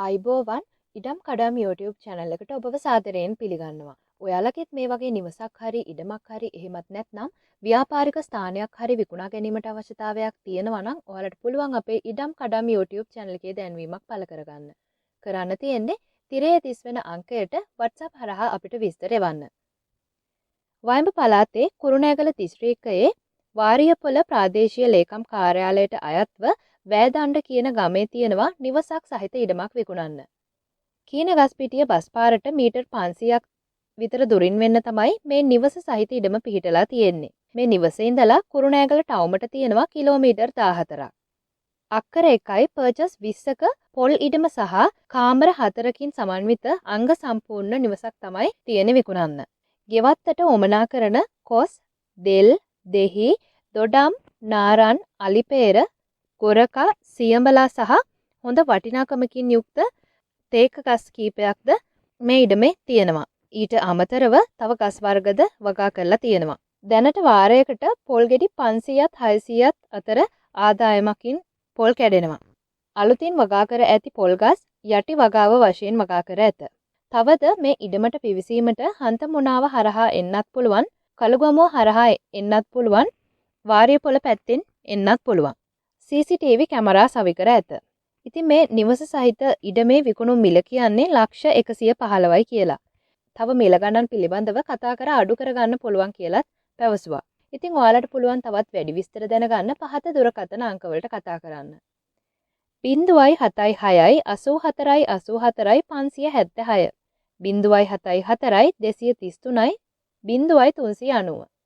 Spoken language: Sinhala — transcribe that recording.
ආයිබෝවන් ඉඩම් කඩම් YouTube channel එකට ඔබව සාදරයෙන් පිළිගන්නවා. ඔයාලගෙත් මේ වගේ නිවසක් හරි ඉඩමක් හරි එහෙමත් නැත්නම් ව්‍යාපාරික ස්ථානයක් හරි විකුණා ගැනීමට අවශ්‍යතාවයක් තියෙනවා නම් ඔයාලට පුළුවන් අපේ ඉඩම් කඩම් YouTube channel එකේ දැන්වීමක් පළ කරගන්න. කරන්න තියෙන්නේ තිරයේ 30 වෙන අංකයට WhatsApp හරහා අපිට විස්තර එවන්න. වයඹ පළාතේ කුරුණෑගල දිස්ත්‍රික්කයේ වාරියපොළ ප්‍රාදේශීය ලේකම් කාර්යාලයට අයත්ව වෑදණ්ඩ කියන ගමේ තියෙනවා නිවසක් සහිත ඉඩමක් විකුණන්න. කීනගස්පිටිය බස් පාරට මීටර් 500ක් විතර දුරින් වෙන්න තමයි මේ නිවස සහිත ඉඩම පිහිටලා තියෙන්නේ. මේ නිවසේ ඉඳලා කුරුණෑගල ටවුමට තියෙනවා කිලෝමීටර් 14ක්. අක්කර 1යි පර්චස් 20ක පොල් ඉඩම සහ කාමර 4කින් සමන්විත අංග සම්පූර්ණ නිවසක් තමයි තියෙන්නේ විකුණන්න. ගෙවත්තට උමනා කරන කොස්, දෙල්, දෙහි, දොඩම්, නාරන්, අලිපේර, ගොරකා, සියඹලා සහ හොඳ වටිනාකමකින් යුක්ත තේක ගස් කීපයක්ද මේ ඉඩමේ තියෙනවා. ඊට අමතරව තව ගස් වර්ගද වගා කරලා තියෙනවා. දැනට වාරයකට පොල් ගෙඩි 500ත් 600ත් අතර ආදායමකින් පොල් කැඩෙනවා. අලුතින් වගා කර ඇති පොල් ගස් යටි වගාව වශයෙන් වගා කර ඇත. තවද මේ ඉඩමට පිවිසීමට හන්තමුණාව හරහා එන්නත් පුළුවන්, කළුගමුව හරහා එන්නත් පුළුවන්, වාරියපොළ පැත්තෙන් එන්නත් පුළුවන්. CCTV කැමරා සවිකර ඇත. ඉතින් මේ නිවස සහිත ඉඩමේ විකුණුම් මිල කියන්නේ ලක්ෂ 115යි කියලා. තව මිල ගණන් පිළිබඳව කතා කර අඩු කරගන්න පුළුවන් කියලාත් පැවසුවා. ඉතින් ඔයාලට පුළුවන් තවත් වැඩි විස්තර දැනගන්න පහත දුරකථන අංකවලට කතා කරන්න. 076යි 84යි 84යි 576 074යි 233යි 0390